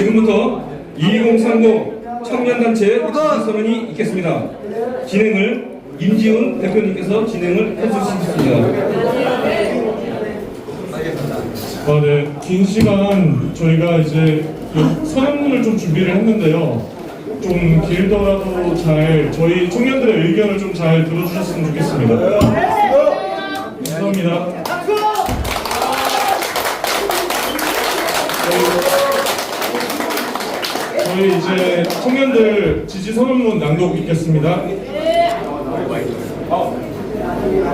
지금부터 2030 청년단체 선언이 있겠습니다. 진행을 임지훈 대표님께서 진행을 해주시겠습니다. 네, 긴 시간 저희가 이제 선언문을 좀 준비를 했는데요. 좀 길더라도 저희 청년들의 의견을 좀 잘 들어주셨으면 좋겠습니다. 감사합니다. 저희 이제 청년들 지지 선언문 낭독 있겠습니다.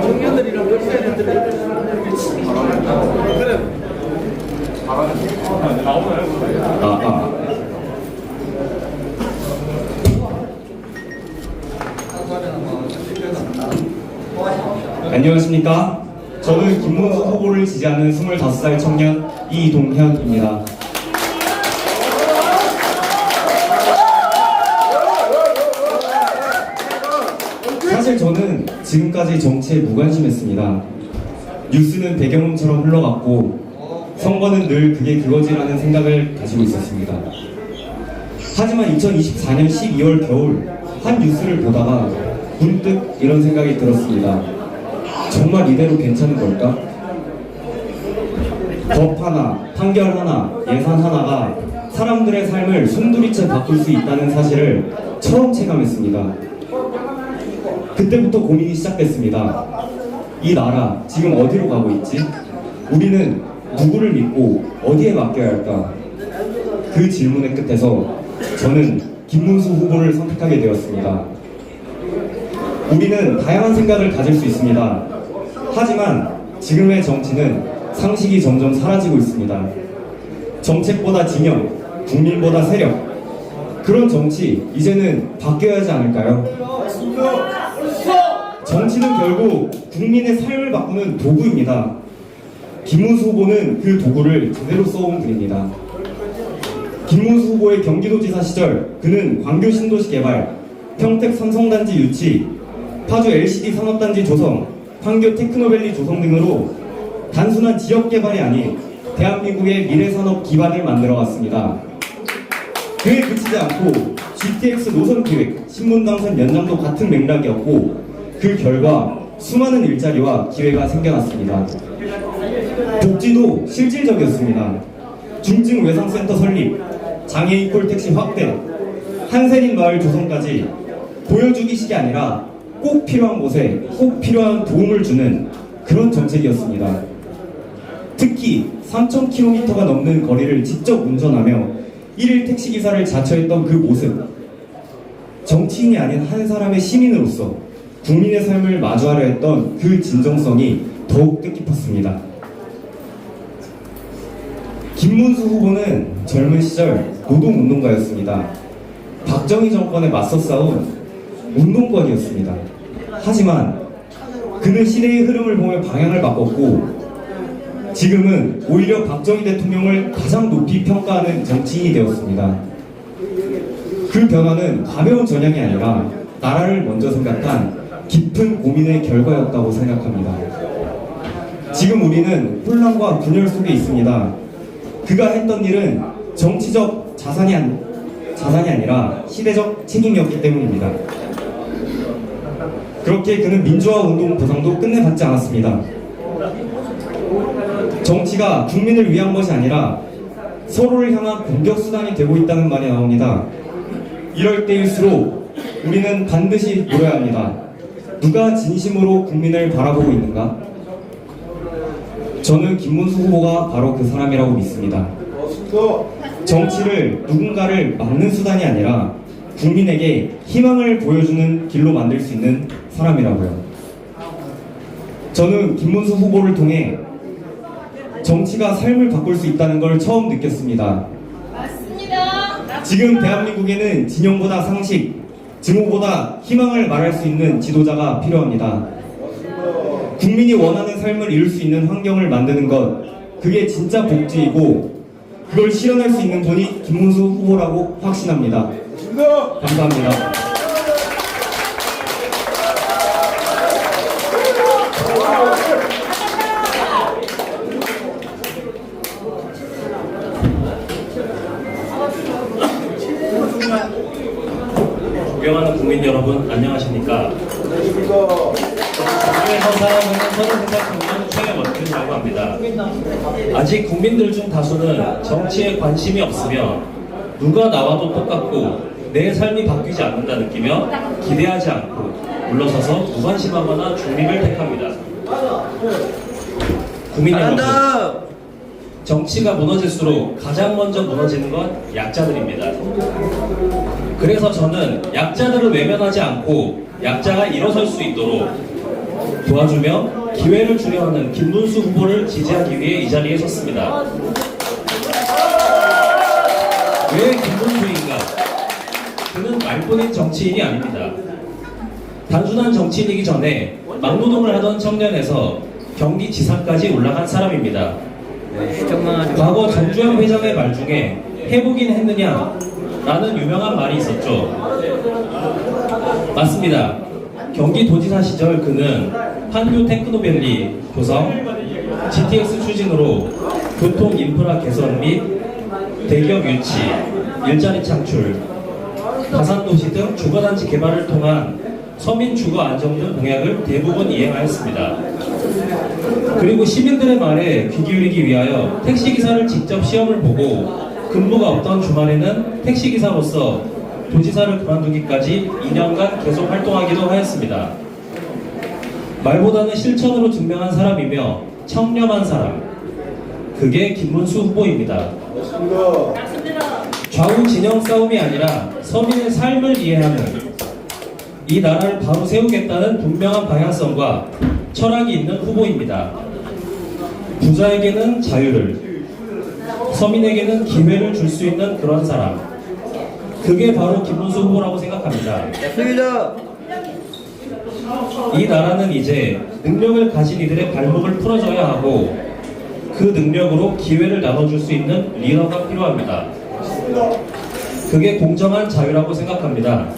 청년들이랑 안녕하십니까? 저는 김문수 후보를 지지하는 25살 청년 이동현입니다. 사실 저는 지금까지 정치에 무관심했습니다. 뉴스는 배경음처럼 흘러갔고 선거는 늘 그게 그거지라는 생각을 가지고 있었습니다. 하지만 2024년 12월 겨울 한 뉴스를 보다가 문득 이런 생각이 들었습니다. 정말 이대로 괜찮은 걸까? 법 하나, 판결 하나, 예산 하나가 사람들의 삶을 숨도리째 바꿀 수 있다는 사실을 처음 체감했습니다. 그때부터 고민이 시작됐습니다. 이 나라 지금 어디로 가고 있지? 우리는 누구를 믿고 어디에 맡겨야 할까? 그 질문의 끝에서 저는 김문수 후보를 선택하게 되었습니다. 우리는 다양한 생각을 가질 수 있습니다. 하지만 지금의 정치는 상식이 점점 사라지고 있습니다. 정책보다 진영, 국민보다 세력, 그런 정치 이제는 바뀌어야 하지 않을까요? 정치는 결국 국민의 삶을 바꾸는 도구입니다. 김문수 후보는 그 도구를 제대로 써온 분입니다. 김문수 후보의 경기도지사 시절 그는 광교 신도시 개발, 평택 삼성단지 유치, 파주 LCD 산업단지 조성, 판교 테크노밸리 조성 등으로 단순한 지역 개발이 아닌 대한민국의 미래산업 기반을 만들어 왔습니다. 그에 그치지 않고 GTX 노선 기획, 신분당선 연장도 같은 맥락이었고 그 결과 수많은 일자리와 기회가 생겨났습니다. 복지도 실질적이었습니다. 중증 외상센터 설립, 장애인 콜택시 확대, 한센인 마을 조성까지 보여주기식이 아니라 꼭 필요한 곳에 꼭 필요한 도움을 주는 그런 정책이었습니다. 특히 3,000km가 넘는 거리를 직접 운전하며 1일 택시기사를 자처했던 그 모습, 정치인이 아닌 한 사람의 시민으로서 국민의 삶을 마주하려 했던 그 진정성이 더욱 뜻깊었습니다. 김문수 후보는 젊은 시절 노동운동가였습니다. 박정희 정권에 맞서 싸운 운동권이었습니다. 하지만 그는 시대의 흐름을 보며 방향을 바꿨고 지금은 오히려 박정희 대통령을 가장 높이 평가하는 정치인이 되었습니다. 그 변화는 가벼운 전향이 아니라 나라를 먼저 생각한 깊은 고민의 결과였다고 생각합니다. 지금 우리는 혼란과 분열 속에 있습니다. 그가 했던 일은 정치적 자산이 아니라 시대적 책임이었기 때문입니다. 그렇게 그는 민주화 운동 보상도 끝내 받지 않았습니다. 정치가 국민을 위한 것이 아니라 서로를 향한 공격 수단이 되고 있다는 말이 나옵니다. 이럴 때일수록 우리는 반드시 물어야 합니다. 누가 진심으로 국민을 바라보고 있는가? 저는 김문수 후보가 바로 그 사람이라고 믿습니다. 정치를 누군가를 막는 수단이 아니라 국민에게 희망을 보여주는 길로 만들 수 있는 사람이라고요. 저는 김문수 후보를 통해 정치가 삶을 바꿀 수 있다는 걸 처음 느꼈습니다. 맞습니다. 지금 대한민국에는 진영보다 상식, 증오보다 희망을 말할 수 있는 지도자가 필요합니다. 국민이 원하는 삶을 이룰 수 있는 환경을 만드는 것, 그게 진짜 복지이고 그걸 실현할 수 있는 분이 김문수 후보라고 확신합니다. 감사합니다. 존경하는 국민 여러분, 안녕하십니까? 국민에서 살아가는 33살 청년 최경원이라고 합니다. 아직 국민들 중 다수는 정치에 관심이 없으며 누가 나와도 똑같고 내 삶이 바뀌지 않는다 느끼며 기대하지 않고 물러서서 무관심하거나 중립을 택합니다. 국민 여러분, 정치가 무너질수록 가장 먼저 무너지는 건 약자들입니다. 그래서 저는 약자들을 외면하지 않고 약자가 일어설 수 있도록 도와주며 기회를 주려 하는 김문수 후보를 지지하기 위해 이 자리에 섰습니다. 왜 김문수인가? 그는 말뿐인 정치인이 아닙니다. 단순한 정치인이기 전에 막노동을 하던 청년에서 경기지사까지 올라간 사람입니다. 과거 정주영 회장의 말 중에 해보긴 했느냐? 라는 유명한 말이 있었죠. 맞습니다. 경기도지사 시절 그는 한교 테크노밸리 조성, GTX 추진으로 교통 인프라 개선 및 대기업 유치, 일자리 창출, 가산도시 등 주거단지 개발을 통한 서민 주거 안정 등 공약을 대부분 이행하였습니다. 그리고 시민들의 말에 귀 기울이기 위하여 택시기사를 직접 시험을 보고 근무가 없던 주말에는 택시기사로서 도지사를 그만두기까지 2년간 계속 활동하기도 하였습니다. 말보다는 실천으로 증명한 사람이며 청렴한 사람, 그게 김문수 후보입니다. 좌우 진영 싸움이 아니라 서민의 삶을 이해하는, 이 나라를 바로 세우겠다는 분명한 방향성과 철학이 있는 후보입니다. 부자에게는 자유를, 서민에게는 기회를 줄 수 있는 그런 사람, 그게 바로 김문수 후보라고 생각합니다. 이 나라는 이제 능력을 가진 이들의 발목을 풀어줘야 하고 그 능력으로 기회를 나눠줄 수 있는 리더가 필요합니다. 그게 공정한 자유라고 생각합니다.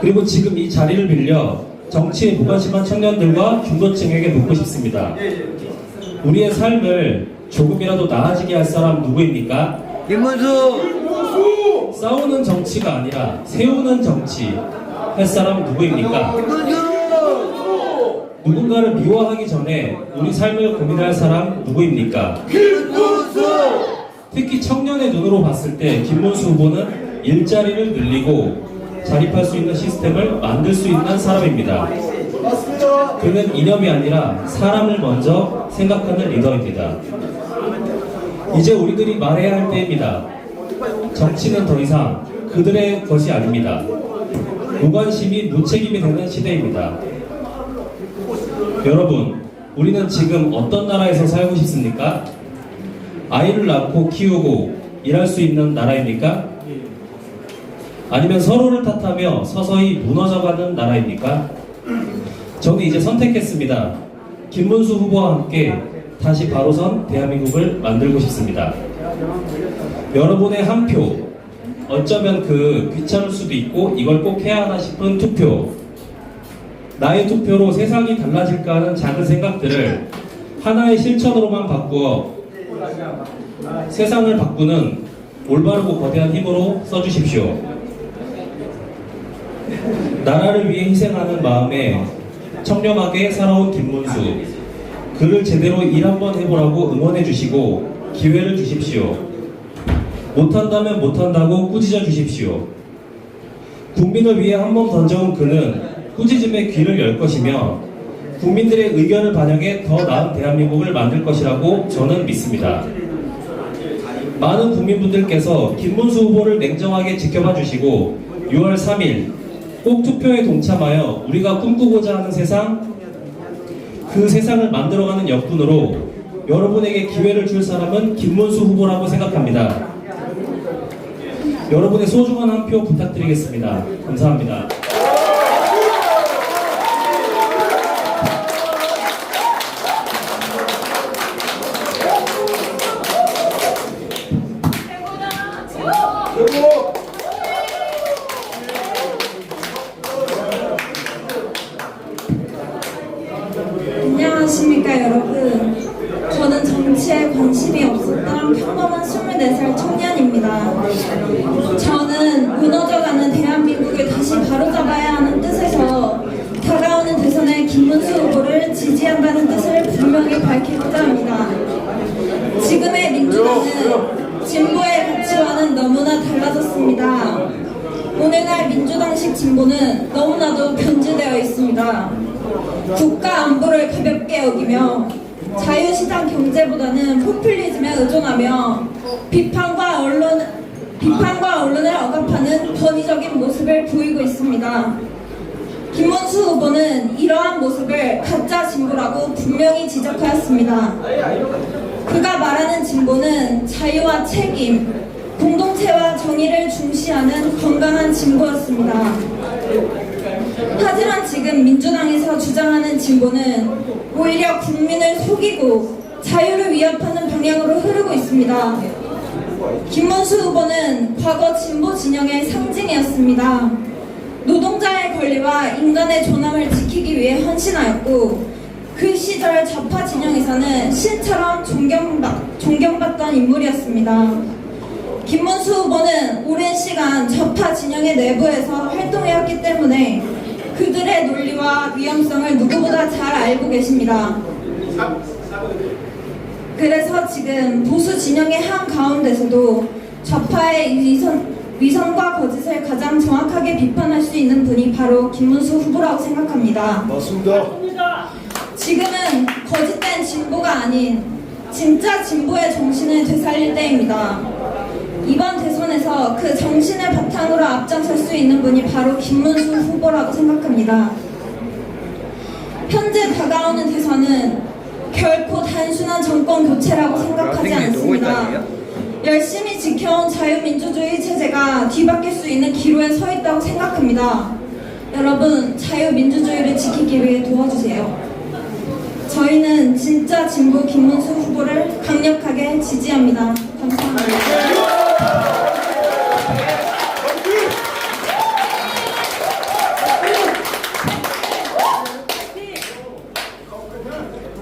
그리고 지금 이 자리를 빌려 정치에 무관심한 청년들과 중도층에게 묻고 싶습니다. 우리의 삶을 조금이라도 나아지게 할 사람 누구입니까? 김문수! 싸우는 정치가 아니라 세우는 정치 할 사람 누구입니까? 누군가를 미워하기 전에 우리 삶을 고민할 사람 누구입니까? 특히 청년의 눈으로 봤을 때 김문수 후보는 일자리를 늘리고 자립할 수 있는 시스템을 만들 수 있는 사람입니다. 그는 이념이 아니라 사람을 먼저 생각하는 리더입니다. 이제 우리들이 말해야 할 때입니다. 정치는 더 이상 그들의 것이 아닙니다. 무관심이 무책임이 되는 시대입니다. 여러분, 우리는 지금 어떤 나라에서 살고 싶습니까? 아이를 낳고 키우고 일할 수 있는 나라입니까? 아니면 서로를 탓하며 서서히 무너져가는 나라입니까? 저는 이제 선택했습니다. 김문수 후보와 함께 다시 바로선 대한민국을 만들고 싶습니다. 여러분의 한 표, 어쩌면 그 귀찮을 수도 있고 이걸 꼭 해야 하나 싶은 투표, 나의 투표로 세상이 달라질까 하는 작은 생각들을 하나의 실천으로만 바꾸어 세상을 바꾸는 올바르고 거대한 힘으로 써주십시오. 나라를 위해 희생하는 마음에 청렴하게 살아온 김문수, 그를 제대로 일 한번 해보라고 응원해 주시고 기회를 주십시오. 못한다면 못한다고 꾸짖어 주십시오. 국민을 위해 한 번 던져온 그는 꾸짖음에 귀를 열 것이며 국민들의 의견을 반영해 더 나은 대한민국을 만들 것이라고 저는 믿습니다. 많은 국민분들께서 김문수 후보를 냉정하게 지켜봐 주시고 6월 3일 꼭 투표에 동참하여 우리가 꿈꾸고자 하는 세상, 그 세상을 만들어가는 역군으로 여러분에게 기회를 줄 사람은 김문수 후보라고 생각합니다. 여러분의 소중한 한 표 부탁드리겠습니다. 감사합니다. 안녕하십니까 여러분. 저는 정치에 관심이 없었던 평범한 24살 청년입니다. 저는 무너져가는 대한민국을 진보와는 진보의 가치와는 너무나 달라졌습니다. 오늘날 민주당식 진보는 너무나도 변질되어 있습니다. 국가 안보를 가볍게 여기며 자유시장 경제보다는 포퓰리즘에 의존하며 비판과 언론을 억압하는 권위적인 모습을 보이고 있습니다. 김문수 후보는 이러한 모습을 가짜 진보라고 분명히 지적하였습니다. 그가 말하는 진보는 자유와 책임, 공동체와 정의를 중시하는 건강한 진보였습니다. 하지만 지금 민주당에서 주장하는 진보는 오히려 국민을 속이고 자유를 위협하는 방향으로 흐르고 있습니다. 김문수 후보는 과거 진보 진영의 상징이었습니다. 노동자의 권리와 인간의 존엄을 지키기 위해 헌신하였고 그 시절 좌파 진영에서는 신처럼 존경받던 인물이었습니다. 김문수 후보는 오랜 시간 좌파 진영의 내부에서 활동해왔기 때문에 그들의 논리와 위험성을 누구보다 잘 알고 계십니다. 그래서 지금 보수 진영의 한가운데서도 좌파의 위선과 거짓을 가장 정확하게 비판할 수 있는 분이 바로 김문수 후보라고 생각합니다. 맞습니다. 지금은 거짓된 진보가 아닌 진짜 진보의 정신을 되살릴 때입니다. 이번 대선에서 그 정신을 바탕으로 앞장설 수 있는 분이 바로 김문수 후보라고 생각합니다. 현재 다가오는 대선은 결코 단순한 정권 교체라고 생각하지 않습니다. 열심히 지켜온 자유민주주의 체제가 뒤바뀔 수 있는 기로에 서 있다고 생각합니다. 여러분, 자유민주주의를 지키기 위해 도와주세요. 저희는 진짜 진보 김문수 후보를 강력하게 지지합니다. 감사합니다.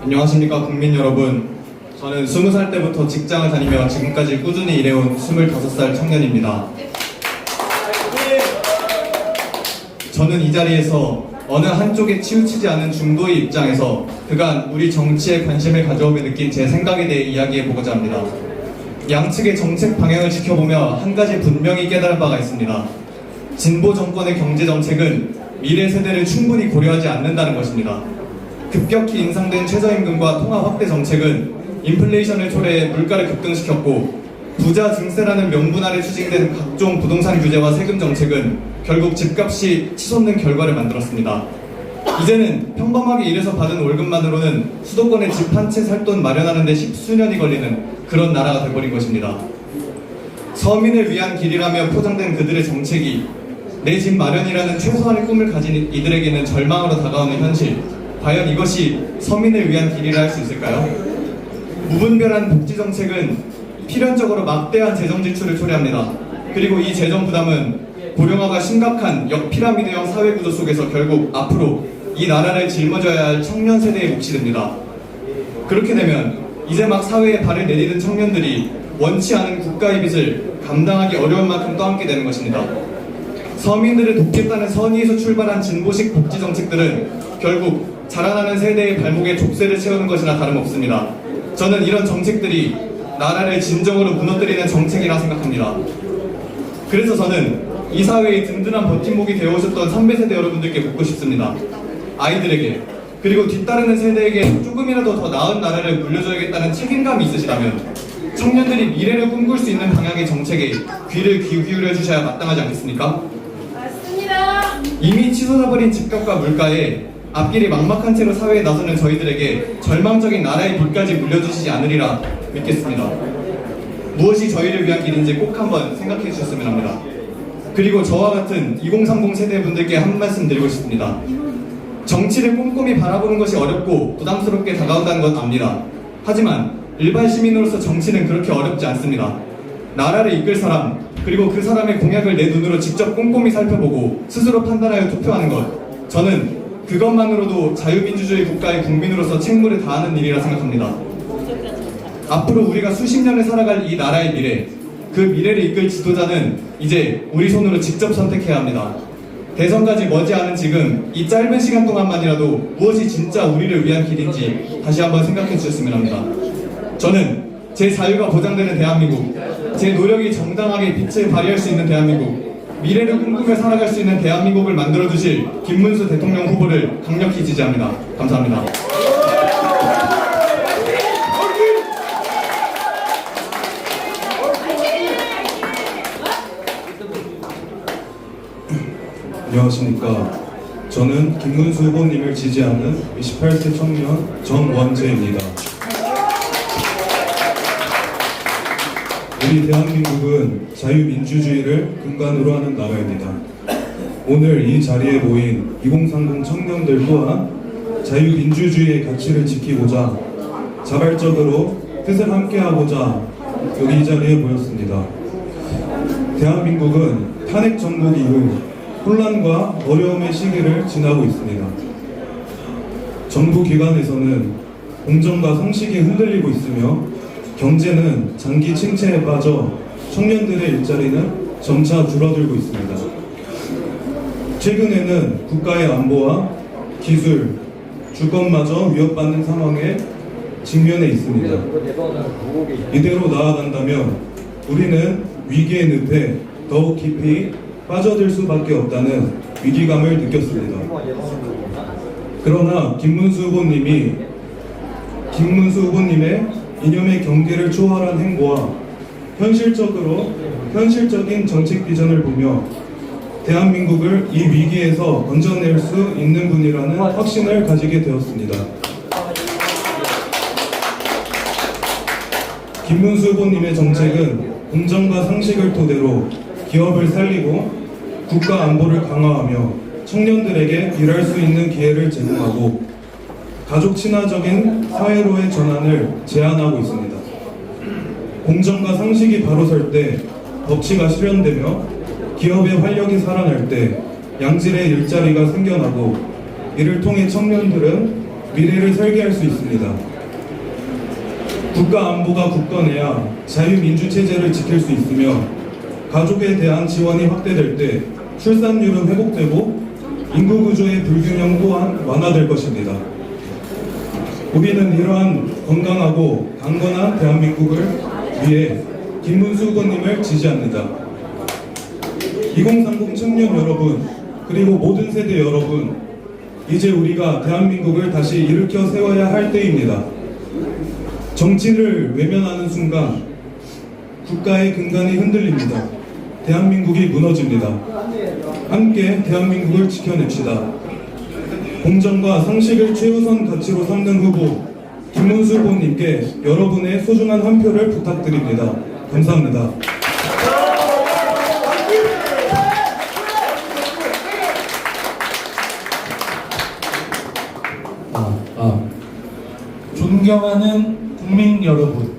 안녕하십니까 국민 여러분. 저는 20살 때부터 직장을 다니며 지금까지 꾸준히 일해온 25살 청년입니다. 저는 이 자리에서 어느 한쪽에 치우치지 않은 중도의 입장에서 그간 우리 정치에 관심을 가져오며 느낀 제 생각에 대해 이야기해보고자 합니다. 양측의 정책 방향을 지켜보며 한 가지 분명히 깨달은 바가 있습니다. 진보 정권의 경제 정책은 미래 세대를 충분히 고려하지 않는다는 것입니다. 급격히 인상된 최저임금과 통화 확대 정책은 인플레이션을 초래해 물가를 급등시켰고, 부자 증세라는 명분 아래 추진된 각종 부동산 규제와 세금 정책은 결국 집값이 치솟는 결과를 만들었습니다. 이제는 평범하게 일해서 받은 월급만으로는 수도권에 집 한 채 살 돈 마련하는 데 십수년이 걸리는 그런 나라가 돼버린 것입니다. 서민을 위한 길이라며 포장된 그들의 정책이 내 집 마련이라는 최소한의 꿈을 가진 이들에게는 절망으로 다가오는 현실, 과연 이것이 서민을 위한 길이라 할 수 있을까요? 무분별한 복지 정책은 필연적으로 막대한 재정 지출을 초래합니다. 그리고 이 재정 부담은 고령화가 심각한 역피라미드형 사회 구조 속에서 결국 앞으로 이 나라를 짊어져야 할 청년 세대의 몫이 됩니다. 그렇게 되면 이제 막 사회에 발을 내디딘 청년들이 원치 않은 국가의 빚을 감당하기 어려운 만큼 떠안게 되는 것입니다. 서민들을 돕겠다는 선의에서 출발한 진보식 복지 정책들은 결국 자라나는 세대의 발목에 족쇄를 채우는 것이나 다름없습니다. 저는 이런 정책들이 나라를 진정으로 무너뜨리는 정책이라 생각합니다. 그래서 저는 이 사회의 든든한 버팀목이 되어오셨던 선배 세대 여러분들께 묻고 싶습니다. 아이들에게, 그리고 뒤따르는 세대에게 조금이라도 더 나은 나라를 물려줘야겠다는 책임감이 있으시다면 청년들이 미래를 꿈꿀 수 있는 방향의 정책에 귀를 기울여 주셔야 마땅하지 않겠습니까? 맞습니다. 이미 치솟아버린 집값과 물가에 앞길이 막막한 채로 사회에 나서는 저희들에게 절망적인 나라의 빚까지 물려주시지 않으리라 믿겠습니다. 무엇이 저희를 위한 길인지 꼭 한번 생각해 주셨으면 합니다. 그리고 저와 같은 2030 세대분들께 한 말씀 드리고 싶습니다. 정치를 꼼꼼히 바라보는 것이 어렵고 부담스럽게 다가온다는 건 압니다. 하지만 일반 시민으로서 정치는 그렇게 어렵지 않습니다. 나라를 이끌 사람, 그리고 그 사람의 공약을 내 눈으로 직접 꼼꼼히 살펴보고 스스로 판단하여 투표하는 것, 저는 그것만으로도 자유민주주의 국가의 국민으로서 책무를 다하는 일이라 생각합니다. 앞으로 우리가 수십 년을 살아갈 이 나라의 미래, 그 미래를 이끌 지도자는 이제 우리 손으로 직접 선택해야 합니다. 대선까지 머지않은 지금 이 짧은 시간 동안만이라도 무엇이 진짜 우리를 위한 길인지 다시 한번 생각해 주셨으면 합니다. 저는 제 자유가 보장되는 대한민국, 제 노력이 정당하게 빛을 발휘할 수 있는 대한민국, 미래를 꿈꾸며 살아갈 수 있는 대한민국을 만들어주실 김문수 대통령 후보를 강력히 지지합니다. 감사합니다. 안녕하십니까. 저는 김문수 후보님을 지지하는 28세 청년 정원재입니다. 우리 대한민국은 자유민주주의를 근간으로 하는 나라입니다. 오늘 이 자리에 모인 2030 청년들 또한 자유민주주의의 가치를 지키고자 자발적으로 뜻을 함께하고자 여기 이 자리에 모였습니다. 대한민국은 탄핵 정국 이후 혼란과 어려움의 시기를 지나고 있습니다. 정부 기관에서는 공정과 상식이 흔들리고 있으며 경제는 장기 침체에 빠져 청년들의 일자리는 점차 줄어들고 있습니다. 최근에는 국가의 안보와 기술, 주권마저 위협받는 상황에 직면해 있습니다. 이대로 나아간다면 우리는 위기의 늪에 더욱 깊이 빠져들 수밖에 없다는 위기감을 느꼈습니다. 그러나 김문수 후보님의 이념의 경계를 초월한 행보와 현실적인 정책 비전을 보며 대한민국을 이 위기에서 건져낼 수 있는 분이라는 확신을 가지게 되었습니다. 김문수 후보님의 정책은 공정과 상식을 토대로 기업을 살리고 국가 안보를 강화하며 청년들에게 일할 수 있는 기회를 제공하고 가족 친화적인 사회로의 전환을 제안하고 있습니다. 공정과 상식이 바로 설 때 법치가 실현되며 기업의 활력이 살아날 때 양질의 일자리가 생겨나고 이를 통해 청년들은 미래를 설계할 수 있습니다. 국가 안보가 굳건해야 자유민주체제를 지킬 수 있으며 가족에 대한 지원이 확대될 때 출산율은 회복되고 인구 구조의 불균형 또한 완화될 것입니다. 우리는 이러한 건강하고 강건한 대한민국을 위해 김문수 후보님을 지지합니다. 2030 청년 여러분, 그리고 모든 세대 여러분, 이제 우리가 대한민국을 다시 일으켜 세워야 할 때입니다. 정치를 외면하는 순간 국가의 근간이 흔들립니다. 대한민국이 무너집니다. 함께 대한민국을 지켜냅시다. 공정과 상식을 최우선 가치로 삼는 후보 김문수 후보님께 여러분의 소중한 한 표를 부탁드립니다. 감사합니다. 존경하는 국민 여러분,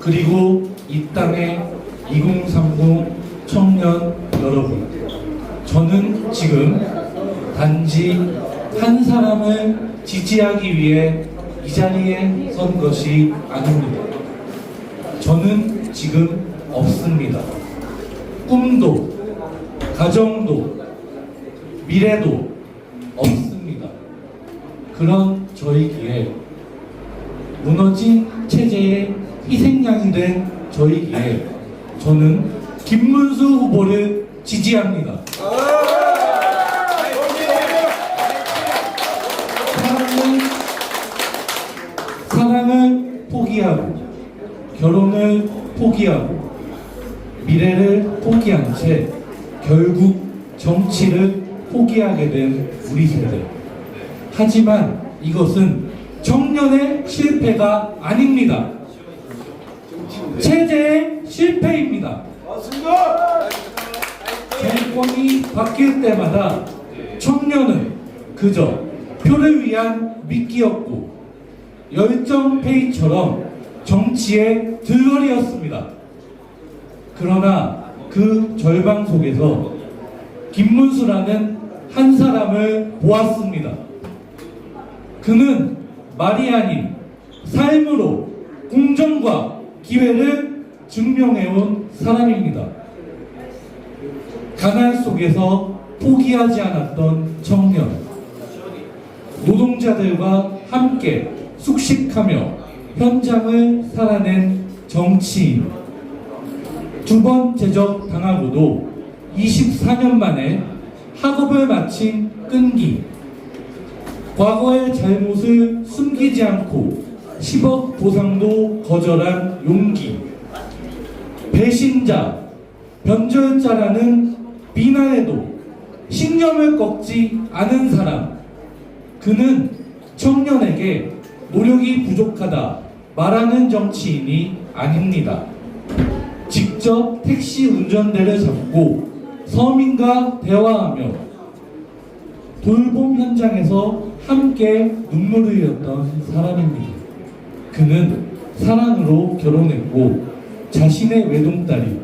그리고 이 땅의 2030 청년 여러분, 저는 지금 단지 한 사람을 지지하기 위해 이 자리에 선 것이 아닙니다. 저는 지금 없습니다. 꿈도, 가정도, 미래도 없습니다. 그런 저희기에, 무너진 체제의 희생양이 된 저희기에 저는 김문수 후보를 지지합니다. 사랑을 포기하고, 결혼을 포기하고, 미래를 포기한 채 결국 정치를 포기하게 된 우리 세대. 하지만 이것은 청년의 실패가 아닙니다. 체제의 실패입니다. 정권이 바뀔 때마다 청년은 그저 표를 위한 미끼였고 열정페이처럼 정치의 들러리였습니다. 그러나 그 절망 속에서 김문수라는 한 사람을 보았습니다. 그는 말이 아닌 삶으로 공정과 기회를 증명해온 사람입니다. 가난 속에서 포기하지 않았던 청년, 노동자들과 함께 숙식하며 현장을 살아낸 정치인. 두 번 제적 당하고도 24년 만에 학업을 마친 끈기. 과거의 잘못을 숨기지 않고 10억 보상도 거절한 용기. 배신자, 변절자라는 비난에도 신념을 꺾지 않은 사람. 그는 청년에게 노력이 부족하다 말하는 정치인이 아닙니다. 직접 택시 운전대를 잡고 서민과 대화하며 돌봄 현장에서 함께 눈물을 흘렸던 사람입니다. 그는 사랑으로 결혼했고 자신의 외동딸이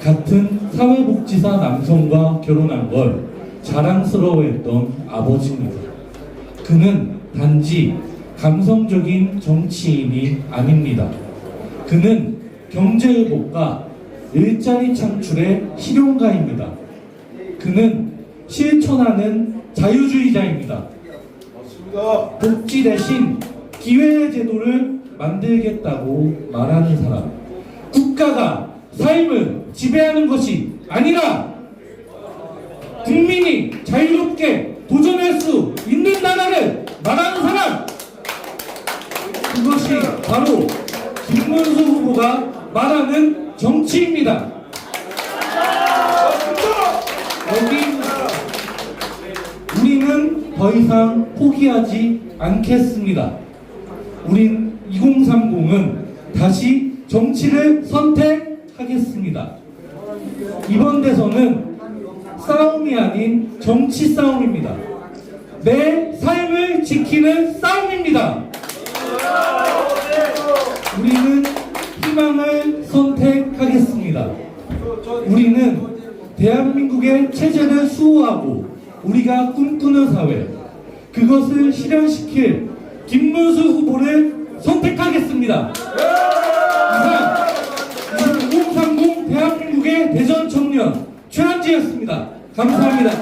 같은 사회복지사 남성과 결혼한 걸 자랑스러워했던 아버지입니다. 그는 단지 감성적인 정치인이 아닙니다. 그는 경제회복과 일자리 창출의 실용가입니다. 그는 실천하는 자유주의자입니다. 복지 대신 기회의 제도를 만들겠다고 말하는 사람. 국가가 삶을 지배하는 것이 아니라 국민이 자유롭게 도전할 수 있는 나라를 말하는 사람. 그것이 바로 김문수 후보가 말하는 정치입니다. 여기 우리는 더 이상 포기하지 않겠습니다. 우린 2030은 다시 정치를 선택하겠습니다. 이번 대선은 싸움이 아닌 정치 싸움입니다. 내 삶을 지키는 싸움입니다. 우리는 희망을 선택하겠습니다. 우리는 대한민국의 체제를 수호하고 우리가 꿈꾸는 사회, 그것을 실현시킬 김문수 후보를 선택하겠습니다. 이상 2030 대한민국의 대전 청년 최한지였습니다. 감사합니다.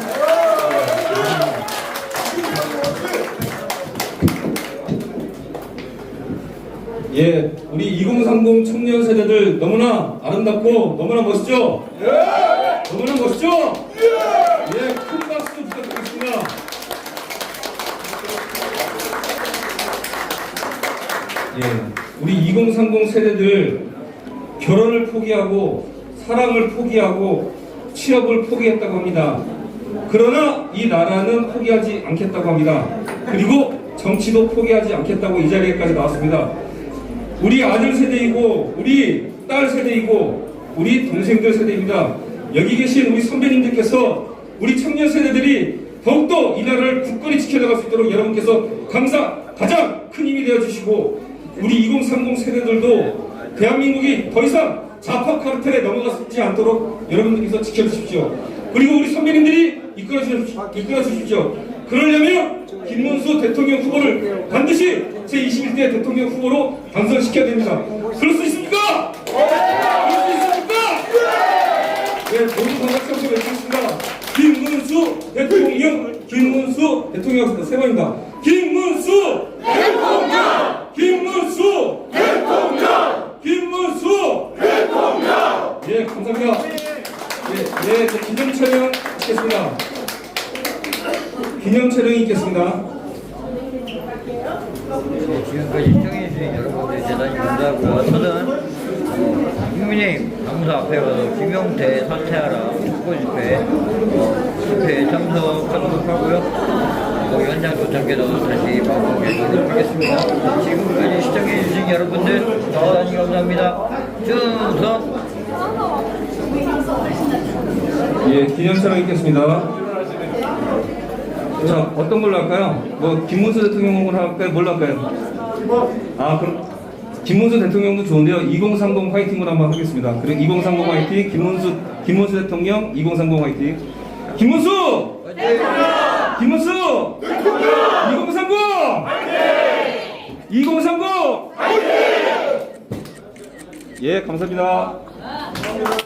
예, 우리 2030 청년 세대들 너무나 아름답고 너무나 멋있죠? 너무나 멋있죠? 예, 큰 박수 부탁드리겠습니다. 예, 우리 2030 세대들 결혼을 포기하고 사랑을 포기하고 취업을 포기했다고 합니다. 그러나 이 나라는 포기하지 않겠다고 합니다. 그리고 정치도 포기하지 않겠다고 이 자리에까지 나왔습니다. 우리 아들 세대이고 우리 딸 세대이고 우리 동생들 세대입니다. 여기 계신 우리 선배님들께서 우리 청년 세대들이 더욱더 이 나라를 굳건히 지켜나갈 수 있도록 여러분께서 가장 큰 힘이 되어주시고 우리 2030 세대들도 대한민국이 더 이상 좌파 카르텔에 넘어가지 않도록 여러분들께서 지켜주십시오. 그리고 우리 선배님들이 이끌어 주십시오. 그러려면 김문수 대통령 후보를 반드시 제21대 대통령 후보로 당선시켜야 됩니다. 그럴 수 있습니까? 그럴 수 있습니까? 네, 모두 반갑게 외치겠습니다. 김문수 대통령, 김문수 대통령 세 번입니다. 김문수 대통령, 김문수 대통령, 김문수 대통령. 예, 감사합니다. 예, 기념 촬영 있겠습니다. 기념 촬영이 있겠습니다. 지금까지 시청해주신 여러분들 대단히 감사하고요. 저는 국민의힘 당무소 앞에 가서 김용태 사퇴하라 후보 집회에 참석하도록 하고요. 현장 도착해서 다시 방송에 돌려드리겠습니다. 지금까지 시청해주신 여러분들 대단히 감사합니다. 준성. 예, 기념 촬영 있겠습니다. 자, 어떤 걸로 할까요? 뭐 김문수 대통령으로 할까요? 뭘로 할까요? 아, 그럼 김문수 대통령도 좋은데요. 2030 화이팅으로 한번 하겠습니다. 그리고 2030 화이팅, 김문수 대통령 2030 화이팅. 김문수! 김문수! 2030! 2030! 예, 감사합니다.